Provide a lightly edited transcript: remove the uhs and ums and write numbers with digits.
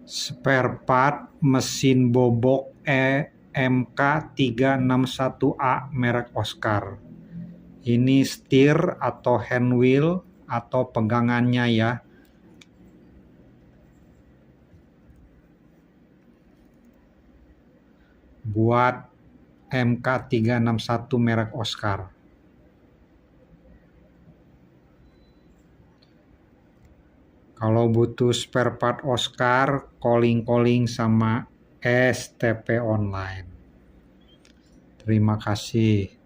Spare part mesin bobok MK361A merek Oscar. Ini setir atau hand wheel atau pegangannya ya. Buat MK361 merek Oscar. Kalau butuh spare part Oscar, calling sama STP Online. Terima kasih.